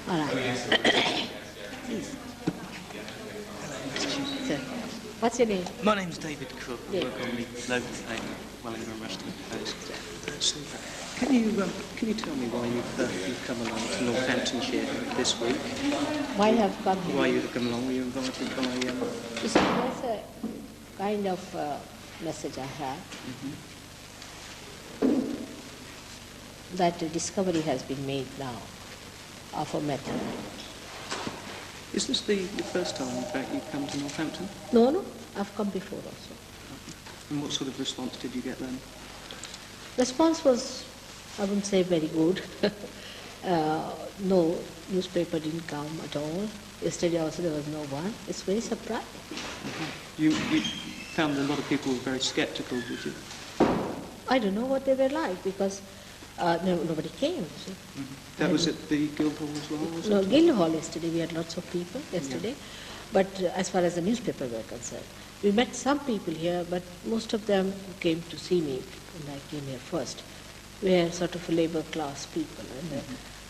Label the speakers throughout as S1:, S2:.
S1: All right. Please. Sir, what's your name?
S2: My name's David Cook. I
S1: Yeah.
S2: work on the local paper, Wellingham Rushton Post. Super. Can you tell me why you've come along to Northamptonshire this week?
S1: Why have come here?
S2: Why you've come along? Were you invited by?
S1: You see, there's a kind of message I have that a discovery has been made now of a method.
S2: Is this the first time, in fact, you've come to Northampton?
S1: No, I've come before also.
S2: And what sort of response did you get then?
S1: Response was, I wouldn't say very good. No newspaper didn't come at all. Yesterday also there was no one. It's very surprising.
S2: You found a lot of people were very sceptical, did you?
S1: I don't know what they were like because nobody came. You see.
S2: That was at the Guildhall as well, was
S1: No,
S2: it?
S1: Guildhall yesterday, we had lots of people yesterday. But as far as the newspaper were concerned, we met some people here, but most of them who came to see me, when I came here first, were sort of labor class people.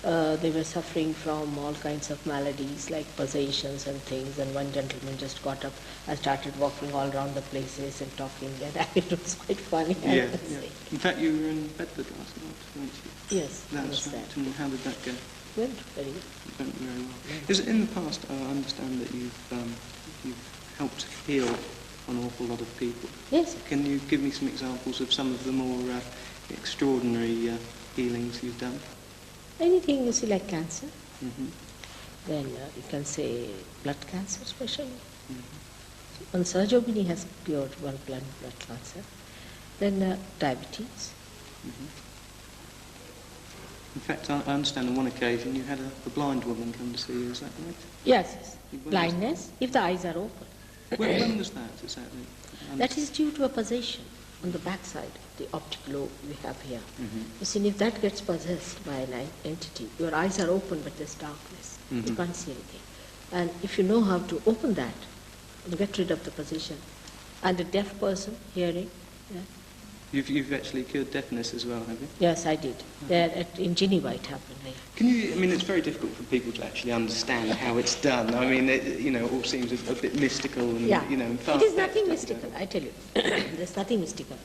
S1: And they were suffering from all kinds of maladies like possessions and things. And one gentleman just got up and started walking all around the places and talking. And it was quite funny, I have to say.
S2: In fact, you were in Bedford last night, weren't you?
S1: Yes, I
S2: That's
S1: was
S2: right.
S1: there.
S2: And how did that go?
S1: Went very good.
S2: It went very well. Is it in the past, I understand that you've helped heal an awful lot of people.
S1: Yes.
S2: Can you give me some examples of some of the more extraordinary healings you've done?
S1: Anything you see like cancer,
S2: Mm-hmm.
S1: then you can say blood cancer especially.
S2: Mm-hmm.
S1: One Sergio Bini has cured one blood cancer. Then diabetes.
S2: Mm-hmm. In fact, I understand on one occasion you had a blind woman come to see you, is that right?
S1: Yes.
S2: When was
S1: Blindness, if the eyes are open.
S2: when was that exactly?
S1: That is due to a possession on the backside, the optic lobe we have here.
S2: Mm-hmm.
S1: You see, if that gets possessed by an entity, your eyes are open but there's darkness. You
S2: Mhm.
S1: can't see anything. And if you know how to open that and get rid of the possession, and a deaf person hearing, yeah.
S2: You've actually cured deafness as well, have you?
S1: Yes, I did. There in Geneva it happened. Yeah.
S2: Can you? I mean, it's very difficult for people to actually understand how it's done. I mean, it all seems a bit mystical and
S1: Yeah.
S2: and
S1: It is
S2: far-fetched,
S1: nothing
S2: don't you
S1: mystical,
S2: know?
S1: I tell you. There's nothing mystical.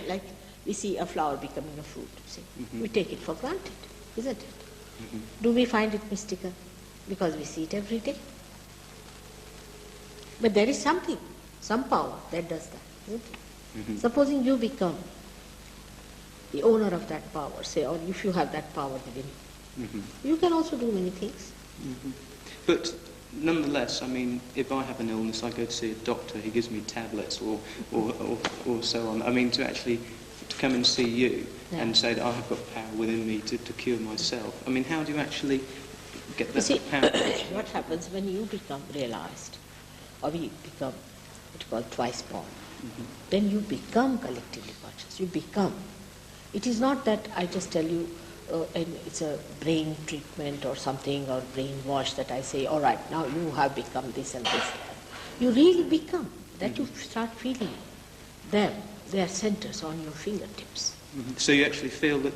S1: Like we see a flower becoming a fruit, see.
S2: Mhm.
S1: We take it for granted, isn't it?
S2: Mhm.
S1: Do we find it mystical? Because we see it every day. But there is something, some power that does that, isn't it?
S2: Mhm.
S1: Supposing you become the owner of that power, say, or if you have that power within you,
S2: Mhm.
S1: you can also do many things.
S2: Mhm. But nonetheless, I mean, if I have an illness, I go to see a doctor. He gives me tablets or so on. I mean, to come and see you
S1: Yeah.
S2: and say that I have got power within me to cure myself. I mean, how do you actually get
S1: You
S2: that
S1: see,
S2: power?
S1: what happens when you become realized, or we become what you call twice born, then you become collectively conscious. You become. It is not that I just tell you, and it's a brain treatment or something, or brainwash that I say, all right, now you have become this and this. You really become. That you start feeling them. They are centers on your fingertips.
S2: Mhm. So you actually feel that.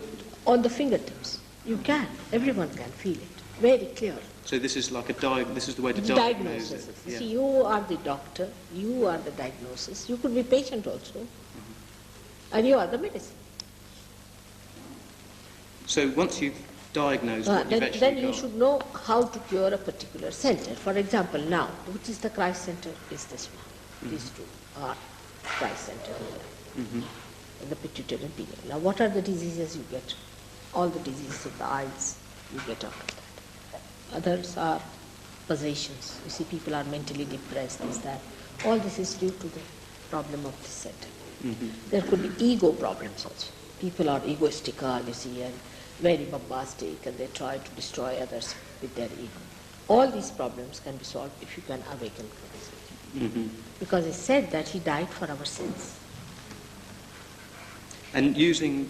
S1: On the fingertips. You can. Everyone can feel it. Very clear.
S2: So this is like this is the way to
S1: The
S2: diagnose
S1: diagnosis.
S2: it.
S1: You
S2: Yeah.
S1: see, you are the doctor, you are the diagnosis. You could be patient also. And you are the medicine.
S2: So once you've diagnosed what you've actually
S1: Then you
S2: got,
S1: should know how to cure a particular center. For example, now, which is the Christ center is this one. These two are Christ center here.
S2: Mhm.
S1: The pituitary and pineal. Now, what are the diseases you get? All the diseases of the eyes, you get out of that. Others are possessions. You see, people are mentally depressed, this, that. All this is due to the problem of this center.
S2: Mhm.
S1: There could be ego problems also. People are egoistical, you see, and very bombastic, and they try to destroy others with their ego. All these problems can be solved if you can awaken Christ.
S2: Mhm.
S1: Because it's said that he died for our sins.
S2: And using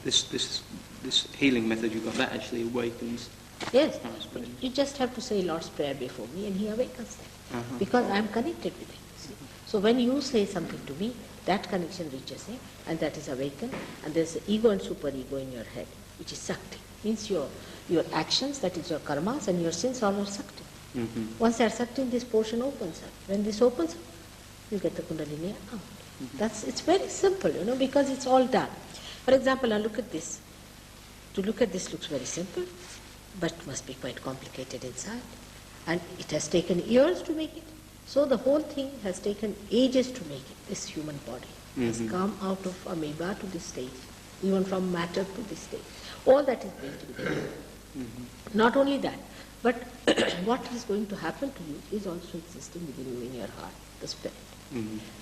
S2: this healing method you've got, that actually awakens.
S1: Yes,
S2: Christ within.
S1: you just have to say Lord's Prayer before me and he awakens them.
S2: Uh-huh.
S1: Because I am connected with him. See? So when you say something to me, that connection reaches him and that is awakened, and there's ego and superego in your head, which is Sakti. Means your actions, that is your karmas, and your sins all are sucked in. Once they are sucked in, this portion opens up. When this opens up, you get the Kundalini out. It's very simple, because it's all done. For example, now look at this. To look at this looks very simple, but must be quite complicated inside. And it has taken years to make it. So the whole thing has taken ages to make it. This human body has come out of amoeba to this stage, even from matter to this stage. All that is built within you. Not only that, but what is going to happen to you is also existing within you in your heart, the spirit.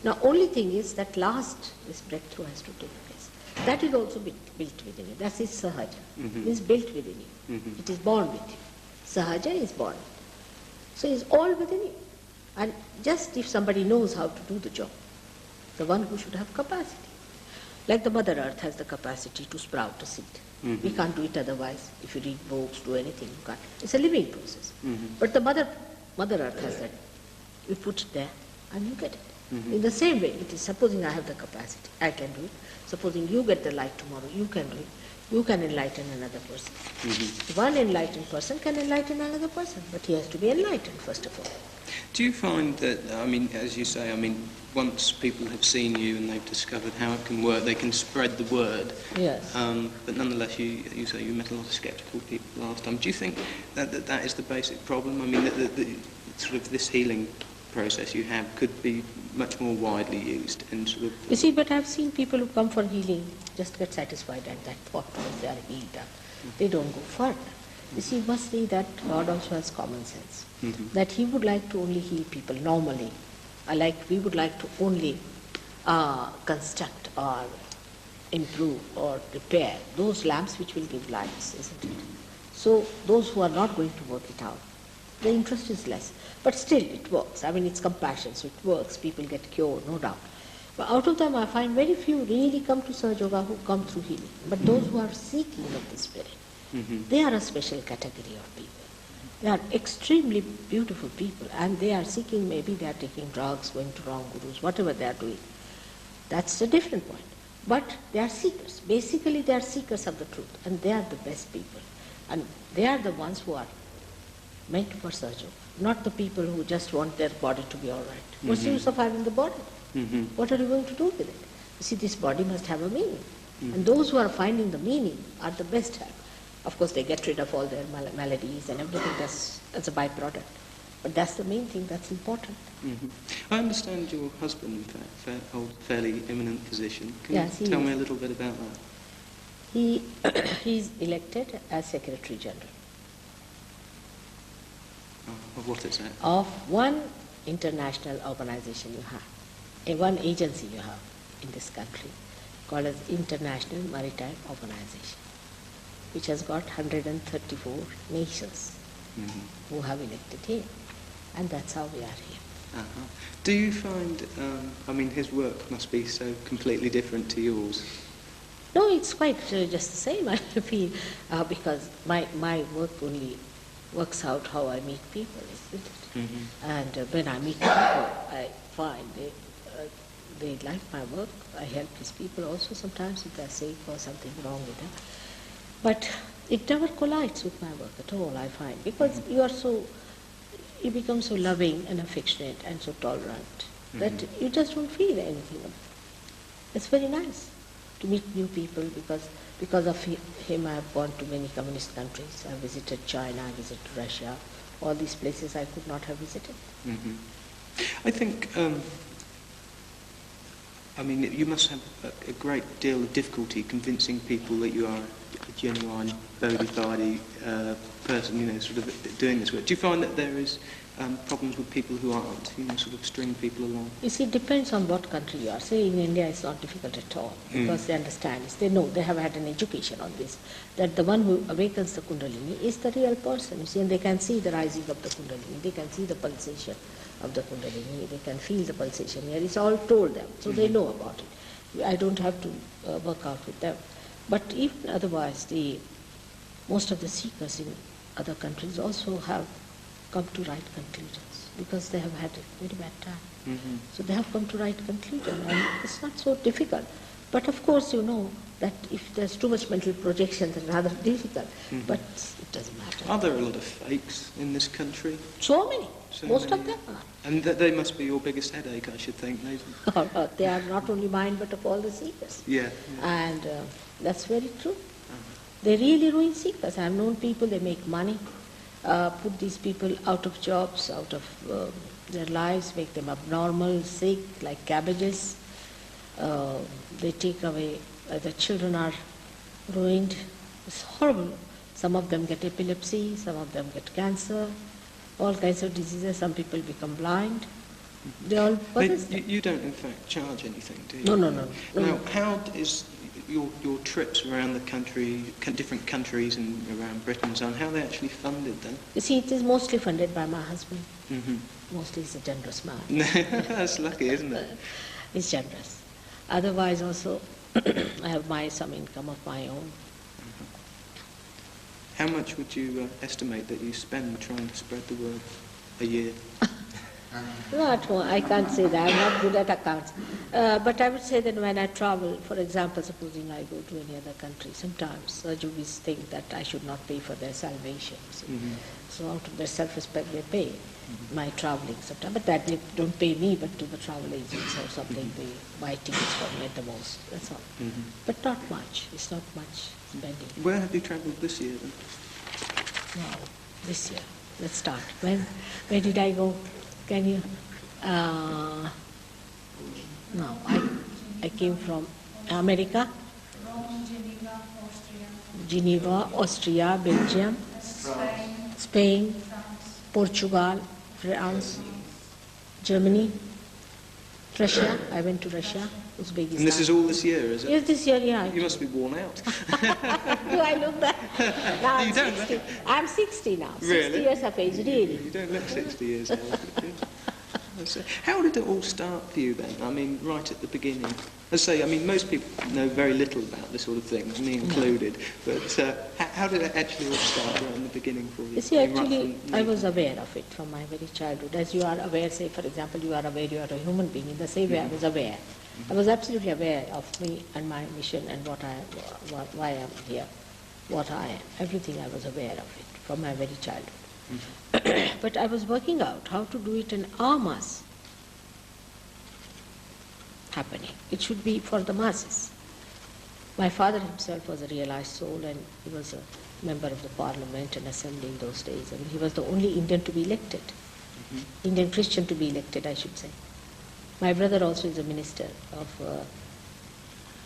S1: Now, only thing is that this breakthrough has to take place. That is also built within you. That is sahaja. It is built within you. It is born with you. Sahaja is born. So it is all within you. And just if somebody knows how to do the job, the one who should have capacity. Like the Mother Earth has the capacity to sprout a seed. We can't do it otherwise. If you read books, do anything, you can't. It's a living process. But the Mother Earth has that. You put it there and you get it. In the same way, it is supposing I have the capacity, I can do it. Supposing you get the light tomorrow, you can do it. You can enlighten another person. One enlightened person can enlighten another person, but he has to be enlightened first of all.
S2: Do you find that, as you say, once people have seen you and they've discovered how it can work, they can spread the word?
S1: Yes.
S2: But nonetheless, you say you met a lot of sceptical people last time. Do you think that is the basic problem? That the sort of this healing process you have could be much more widely used and sort of...
S1: You see, but I've seen people who come for healing just get satisfied at that thought once they are healed up. They don't go further. You see, you must see that God also has common sense. That He would like to only heal people normally. We would like to only construct or improve or repair those lamps which will give lights, isn't it? So those who are not going to work it out, the interest is less. But still, it works. It's compassion, so it works. People get cured, no doubt. But out of them, I find very few really come to Sahaja Yoga who come through healing. But those who are seeking of the Spirit, they are a special category of people. They are extremely beautiful people, and they are seeking, maybe they are taking drugs, going to wrong gurus, whatever they are doing. That's a different point. But they are seekers. Basically, they are seekers of the truth, and they are the best people. And they are the ones who are meant for Sahaja Yoga, not the people who just want their body to be all right. What's the use of having the body? What are you going to do with it? You see, this body must have a meaning. And those who are finding the meaning are the best help. Of course, they get rid of all their maladies and everything that's a byproduct. But that's the main thing that's important.
S2: I understand your husband, in fact, holds a fairly eminent position. Can you tell me a little bit about that?
S1: He's elected as Secretary General.
S2: What is that?
S1: Of one international organization you have, one agency you have in this country called as International Maritime Organization, which has got 134 nations who have elected him. And that's how we are here.
S2: Do you find, his work must be so completely different to yours?
S1: No, it's quite just the same, I feel, because my work only works out how I meet people, isn't it? And when I meet people, I find they like my work. I help these people also sometimes if they're sick or something wrong with them. But it never collides with my work at all, I find, because you become so loving and affectionate and so tolerant that you just don't feel anything. It's very nice to meet new people because of him I have gone to many communist countries. I visited China, I visited Russia, all these places I could not have visited.
S2: I think, you must have a great deal of difficulty convincing people that you are a genuine Bodhidharma person, sort of doing this work. Do you find that there is problems with people who aren't, sort of string people along?
S1: You see, it depends on what country you are. Say in India it's not difficult at all because they understand this. They know, they have had an education on this, that the one who awakens the Kundalini is the real person, you see, and they can see the rising of the Kundalini, they can see the pulsation of the Kundalini, they can feel the pulsation here. It's all told them, so they know about it. I don't have to work out with them. But even otherwise, most of the seekers in other countries also have come to right conclusions because they have had a very bad time. So they have come to right conclusion, and it's not so difficult. But of course, you know that if there's too much mental projection, it's rather difficult. But it doesn't matter.
S2: Are there a lot of fakes in this country?
S1: So many.
S2: So
S1: Most
S2: many.
S1: of them are.
S2: And they must be your biggest headache, I should think.
S1: They are not only mine, but of all the seekers.
S2: Yeah.
S1: And that's very true. They really ruin seekers. I've known people, they make money, put these people out of jobs, out of their lives, make them abnormal, sick, like cabbages. They take away, the children are ruined. It's horrible. Some of them get epilepsy, some of them get cancer, all kinds of diseases. Some people become blind. They all
S2: You don't, in fact, charge anything, do you?
S1: No.
S2: Now, how is your trips around the country, different countries and around Britain and so on, how are they actually funded then?
S1: You see, it is mostly funded by my husband.
S2: Mm-hmm.
S1: Mostly he's a generous man.
S2: That's lucky, isn't it?
S1: He's generous. Otherwise also, I have some income of my own.
S2: How much would you estimate that you spend trying to spread the word a year?
S1: No, at home, I can't say that. I'm not good at accounts. But I would say that when I travel, for example, supposing I go to any other country, sometimes Rajubis think that I should not pay for their salvation. See? So out of their self-respect, they pay my traveling sometimes. But that they don't pay me, but to the travel agents or something, they buy tickets for me at the most. That's all. But not much. It's not much spending.
S2: Where have you travelled this year then?
S1: Now, this year. Let's start. Where did I go? Can you? No, I came from America, Geneva, Austria, Belgium, Spain, Portugal, France, Germany, Russia. I went to Russia, Uzbekistan.
S2: And this is all this year, is it?
S1: Yes, this year, yeah.
S2: You must be worn out.
S1: Do I look that? Now
S2: You don't,
S1: 60. I'm 60 now. 60
S2: Really?
S1: years of age, really.
S2: You don't look 60 years old. How did it all start for you then? I mean, right at the beginning. As I say, I mean, most people know very little about this sort of thing, me included. But how did it actually all start right in the beginning for you?
S1: You see,
S2: I mean, right
S1: actually,
S2: from
S1: I was aware of it from my very childhood. As you are aware, say, for example, you are aware you are a human being. In the same way, I was aware. I was absolutely aware of me and my mission and why I am here, what I am. Everything I was aware of it from my very childhood. But I was working out how to do it in our mass happening. It should be for the masses. My father himself was a realized soul, and he was a member of the parliament and assembly in those days. I mean, he was the only Indian to be elected, Indian Christian to be elected, I should say. My brother also is a minister of,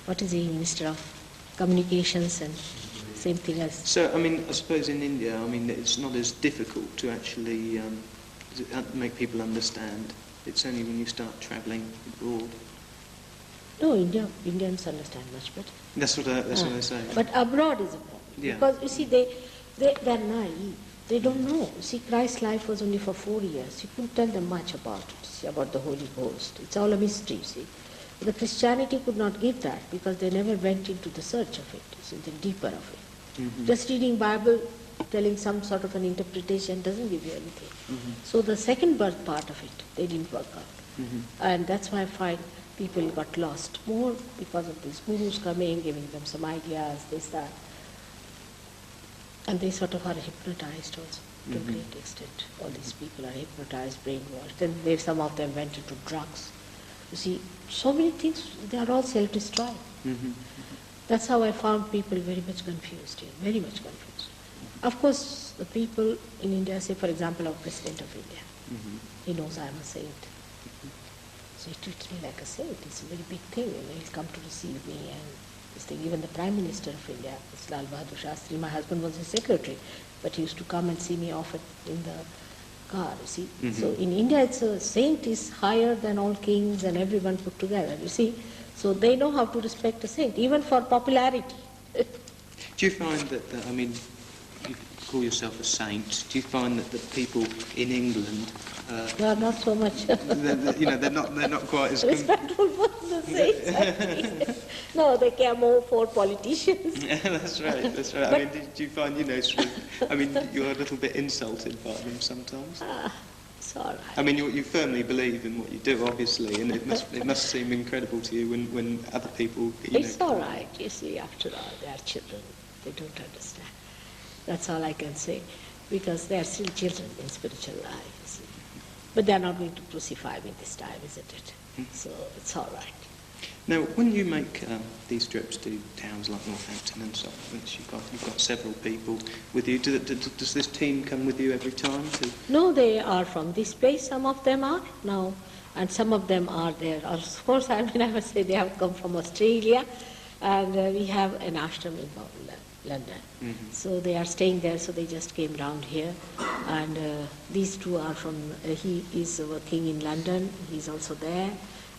S1: what is he, Minister of Communications, and same thing as...
S2: So, I mean, I suppose in India, I mean, it's not as difficult to actually make people understand. It's only when you start travelling abroad.
S1: No, Indians understand much better.
S2: That's what I say.
S1: But abroad is a problem.
S2: Yeah.
S1: Because, you see, they're naive. They don't know. You see, Christ's life was only for 4 years. You couldn't tell them much about it, see, about the Holy Ghost. It's all a mystery, you see. The Christianity could not give that because they never went into the search of it, you see, the deeper of it. Just reading Bible, telling some sort of an interpretation doesn't give you anything. So the second birth part of it, they didn't work out. And that's why I find people got lost more because of these gurus coming, giving them some ideas, this, that. And they sort of are hypnotized also to a great extent. All these people are hypnotized, brainwashed. Then some of them went into drugs. You see, so many things, they are all self-destroying. That's how I found people very much confused here, very much confused. Of course, the people in India, say for example our President of India, he knows I am a saint. So he treats me like a saint. It's a very big thing. You know, he'll come to receive me and this thing. Even the Prime Minister of India, Lal Bahadur Shastri, my husband was his secretary, but he used to come and see me off in the car, you see. So in India, it's a saint is higher than all kings and everyone put together, you see. So they know how to respect a saint, even for popularity.
S2: Do you find that, I mean, you call yourself a saint, do you find that the people in England...
S1: They are not so much...
S2: they're not quite as...
S1: respectful for the saints, I think. No, they care more for politicians.
S2: Yeah, that's right. I mean, do you find, sort of, I mean, you're a little bit insulted by them sometimes?
S1: It's all right.
S2: I mean, you firmly believe in what you do, obviously, and it must seem incredible to you when other people,
S1: It's all right. You see, after all, they are children. They don't understand. That's all I can say, because they are still children in spiritual life, you see. But they are not going to crucify me this time, isn't it? So it's all right.
S2: Now, when you make these trips to towns like Northampton and so on, which you've got several people with you, does this team come with you every time?
S1: No, they are from this place. Some of them are now, and some of them are there. Of course, I must say they have come from Australia, and we have an ashram in London.
S2: Mm-hmm.
S1: So they are staying there. So they just came round here, and these two are from. He is working in London. He's also there.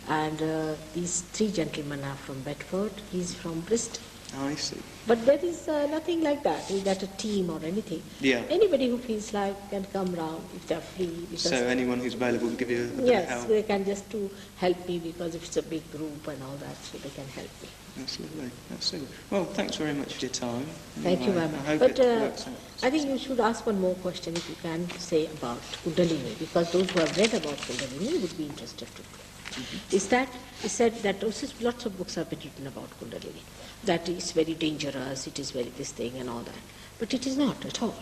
S1: And these three gentlemen are from Bedford. He's from Bristol.
S2: Oh, I see.
S1: But there is nothing like that. Is that a team or anything?
S2: Yeah.
S1: Anybody who feels like can come round if they're free.
S2: So anyone who's available can give you a bit of
S1: yes,
S2: help?
S1: they can just to help me, because if it's a big group and all that, so they can help me.
S2: That's lovely. That's super. Well, thanks very much for your time.
S1: Thank you very
S2: I
S1: much.
S2: hope
S1: But
S2: it works out.
S1: I think you should ask one more question, if you can, say about Kundalini, because those who have read about Kundalini would be interested to know.
S2: Mm-hmm.
S1: Is that he said that lots of books have been written about Kundalini, that it's very dangerous, it is very this thing and all that. But it is not at all.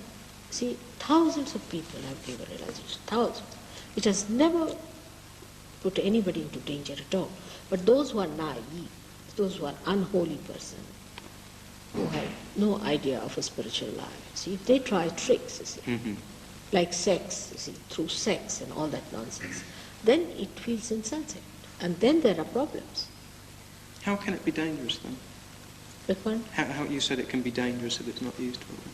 S1: See, thousands of people have given realization, thousands. It has never put anybody into danger at all. But those who are naive, those who are unholy persons, who have no idea of a spiritual life, see, if they try tricks, you see,
S2: Mm-hmm.
S1: like sex, you see, through sex and all that nonsense, then it feels insensate. And then there are problems.
S2: How can it be dangerous then?
S1: Like one,
S2: How you said it can be dangerous if it's not used properly?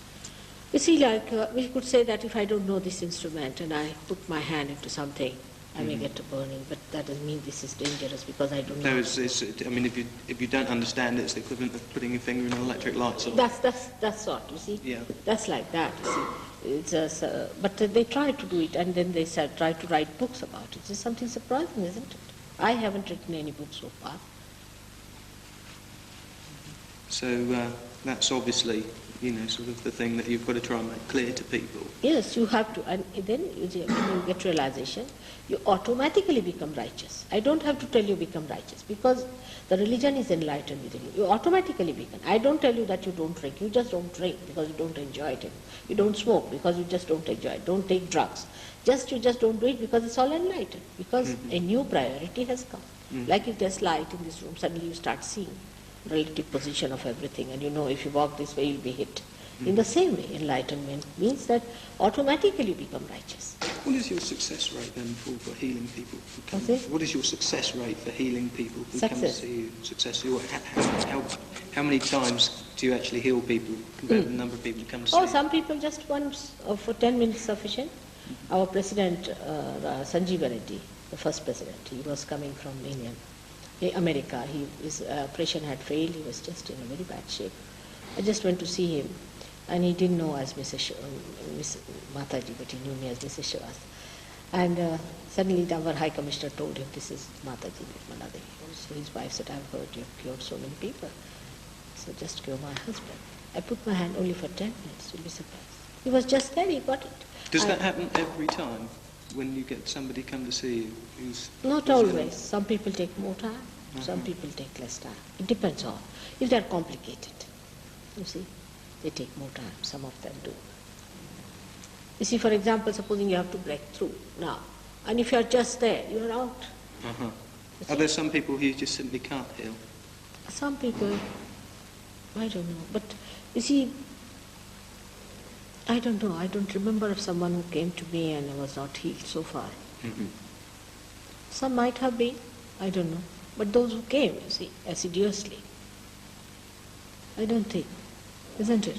S1: you see, like we could say that if I don't know this instrument and I put my hand into something, I may get to burning, but that doesn't mean this is dangerous because I don't know.
S2: No, I mean, if you don't understand it, it's the equivalent of putting your finger in an electric light socket.
S1: That's sort, you see.
S2: Yeah.
S1: That's like that, you see. It's just, but they try to do it, and then they try to write books about it. It's something surprising, isn't it? I haven't written any book so far.
S2: So that's obviously, sort of the thing that you've got to try and make clear to people.
S1: Yes, you have to, and then when you get realization, you automatically become righteous. I don't have to tell you become righteous, because the religion is enlightened within you. You automatically become. I don't tell you that you don't drink. You just don't drink because you don't enjoy it. You don't smoke because you just don't enjoy it. Don't take drugs. You just don't do it because it's all enlightened. Because a new priority has come. Like if there's light in this room, suddenly you start seeing relative position of everything, and if you walk this way, you'll be hit. In the same way, enlightenment means that automatically you become righteous.
S2: What is your success rate then for healing people who come?
S1: What's it?
S2: What is your success rate for healing people who come to
S1: Success.
S2: see you? Success. How many times do you actually heal people compared to the number of people who come to see
S1: Oh,
S2: you?
S1: some people just once, or for 10 minutes sufficient. Our president, Sanjeev Reddy, the first president, he was coming from America. His operation had failed. He was just in a very bad shape. I just went to see him, and he didn't know as Miss Mataji, but he knew me as Mrs. Shrivastava. And suddenly our High Commissioner told him, this is Mataji Nirmala Devi. So his wife said, I've heard you've cured so many people. So just cure my husband. I put my hand only for 10 minutes, you'll be surprised. He was just there, he got it.
S2: Does that happen every time when you get somebody come to see you who's...
S1: Not always. Some people take more time, some people take less time. It depends on. If they're complicated, you see, they take more time. Some of them do. You see, for example, supposing you have to break through now, and if you're just there, you're out.
S2: Uh-huh. Are there some people who you just simply can't heal?
S1: Some people, I don't know. But you see, I don't know. I don't remember of someone who came to me and was not healed so far.
S2: Mm-hmm.
S1: Some might have been, I don't know. But those who came, you see, assiduously, I don't think, isn't it?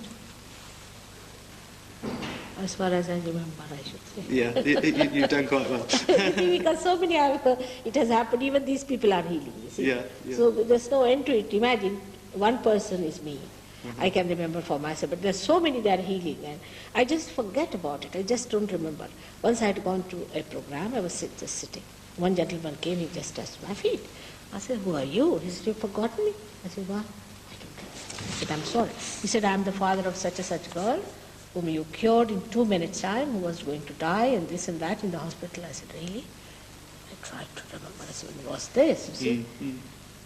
S1: As far as I remember, I should say.
S2: Yeah, you've done quite well.
S1: Because so many it has happened, even these people are healing, you see.
S2: Yeah.
S1: So there's no end to it. Imagine, one person is me. I can remember for myself, but there's so many that are healing, and I just forget about it. I just don't remember. Once I had gone to a program, I was just sitting. One gentleman came, he just touched my feet. I said, who are you? He said, you've forgotten me? I said, what? I don't know. I said, I'm sorry. He said, I'm the father of such and such girl whom you cured in 2 minutes' time, who was going to die, and this and that in the hospital. I said, really? I tried to remember. I said, when was this? You see?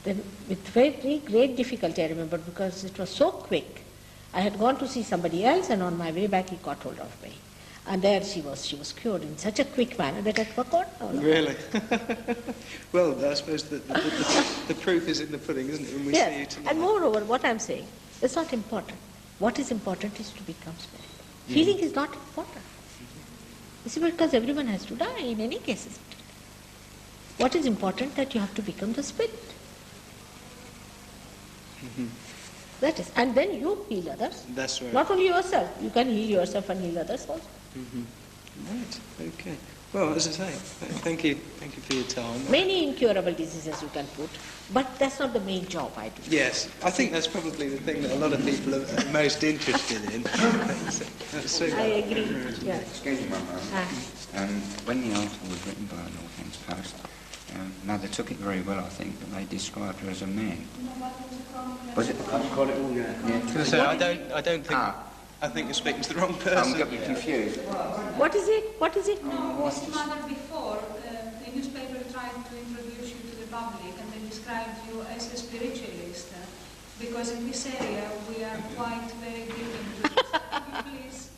S1: Then with very great difficulty I remember, because it was so quick. I had gone to see somebody else, and on my way back he caught hold of me. And there she was cured in such a quick manner that I forgot all of it.
S2: Really? Well, I suppose the proof is in the pudding, isn't it, when we see you
S1: Yes,
S2: tonight?
S1: and moreover, what I'm saying, it's not important. What is important is to become spirit. Healing is not important. You see, because everyone has to die in any case, isn't it? What is important that you have to become the spirit. That is, and then you heal others.
S2: That's right.
S1: Not only yourself, you can heal yourself and heal others also.
S2: Right, okay. Well, as I say, thank you for your time.
S1: Many incurable diseases you can put, but that's not the main job I do.
S2: Yes, I think that's probably the thing that a lot of people are most interested in. That's super.
S1: I agree. Yeah.
S3: Excuse me one moment. When the article was written by North End's Post, now they took it very well, I think, but they described her as a man. Was it? I've got it all, yeah.
S2: I don't think. I think you're speaking to the wrong person.
S3: I'm getting confused.
S1: What is it? What is it?
S4: Mr. Mother, before, the newspaper tried to introduce you to the public and they described you as a spiritualist, because in this area we are quite very deep into this. Could you please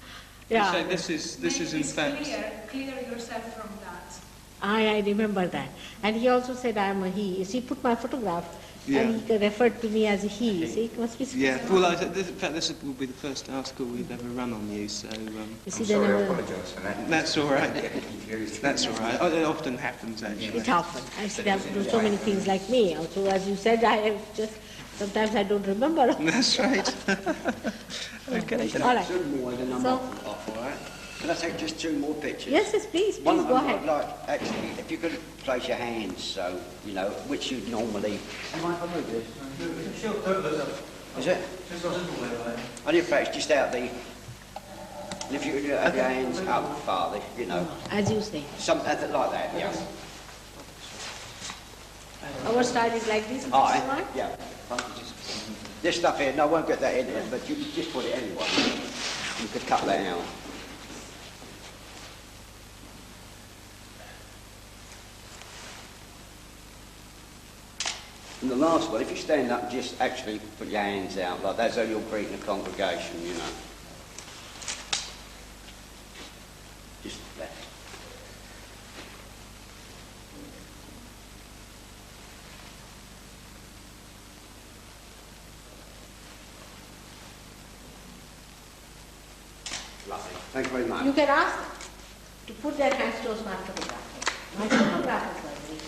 S2: So this is in
S4: make
S2: fact.
S4: this clear yourself from that?
S1: I remember that. And he also said I am a he. You see, he put my photograph and he referred to me as a he. You see, it must be
S2: Yeah, well, in fact, this will be the first article we've ever run on you, so
S1: You see,
S3: I'm sorry, I
S1: then
S3: apologise for that.
S2: that's all right.
S3: I'm getting confused.
S2: That's all right. It often happens, actually.
S1: it happens. I said I have to do so many things like me. Also, as you said, I have just sometimes I don't remember.
S2: That's right. Okay.
S1: All right.
S5: Two more, then I'm
S1: So-
S5: off, all right? Can I take just two more pictures?
S1: Yes, please
S5: One of
S1: go
S5: them,
S1: ahead.
S5: I'd like, actually, if you could place your hands so, you know, which you'd normally... Do you mind if I move this? Is it? And in fact, it's just out the... And if you could have your hands up farther, you know,
S1: As you say.
S5: something like that, yeah.
S1: Our style is like this.
S5: All
S1: Right?
S5: right, yeah. This stuff here, no, I won't get that in there, but you can just put it anyway. You could cut that out. And the last one, if you stand up, just actually put your hands out like that, as though you're greeting a congregation, you know. Just that. Lovely. Thank you very much.
S1: You can ask to put their hands towards my photograph. My photograph is like this.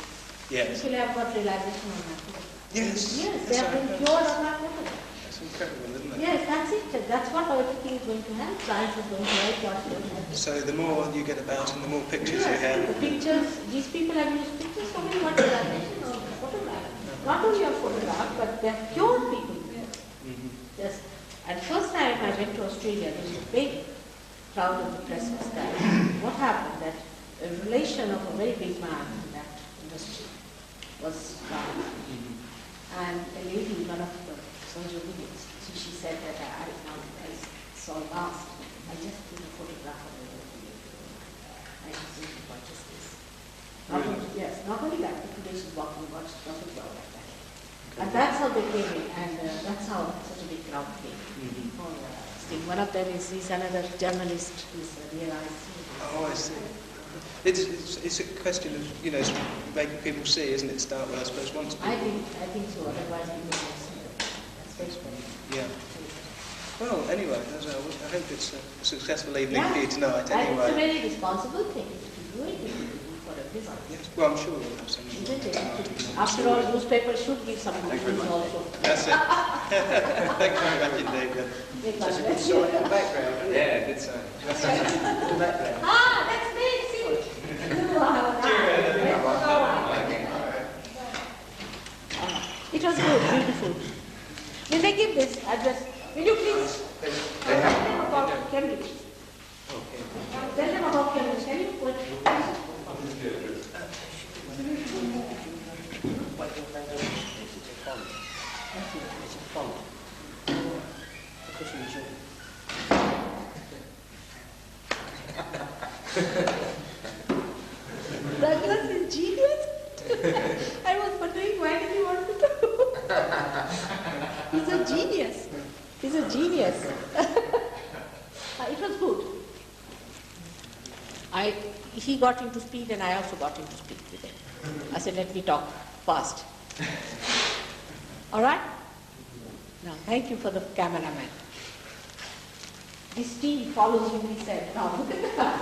S2: Yes.
S1: People have got realization on my photograph.
S2: Yes.
S1: Yes, they have been cured on my photograph.
S2: That's incredible, isn't it?
S1: Yes, that's it. That's what everything is going to help. Science is going to help. God is going to help.
S2: So the more you get about and the more pictures you have.
S1: The pictures, these people have used pictures for me, what realization of the photograph. Not only a photograph, but they have cured people. Yes. And first time I went to Australia, there was a big crowd of the press was there. What happened? That a relation of a very big man in that industry was found. And a lady, one of the surgeon videos, so she said that I saw last. I just took a photograph of it. I just need to purchase this. Not only, yes, not only that, but today she's walking about nothing well like that. And that's how they came in, and that's how such a big crowd came. For, Sting. One of them is another journalist who's realized.
S2: Oh, I see. It's a question of, you know, making people see, isn't it? Start with, I suppose, once.
S1: I think so. Otherwise, people won't see it. That's very strange.
S2: Yeah. Well, anyway, I hope it's a successful evening
S1: Yeah.
S2: for you tonight.
S1: And
S2: Anyway.
S1: it's a very responsible thing to do it for everyone.
S2: Yes. Well, I'm sure we'll have some.
S1: Isn't it? After all, newspapers should give some good news also.
S2: That's it. Thanks very much indeed.
S1: Because that's
S5: So in the background, isn't it?
S2: Yeah, good sign.
S5: In the background.
S1: Ah, that's me, see? It was good, beautiful. Will they give this address? Will you please? Tell them about Cambridge. Tell them about Cambridge. Can you put? Douglas is genius. I was wondering why did he want to do? He's a genius. He's a genius. It was good. He got him to speak and I also got him to speak with him. I said, let me talk fast. All right? Now, thank you for the cameraman. This team follows you, he said. Now, look at that.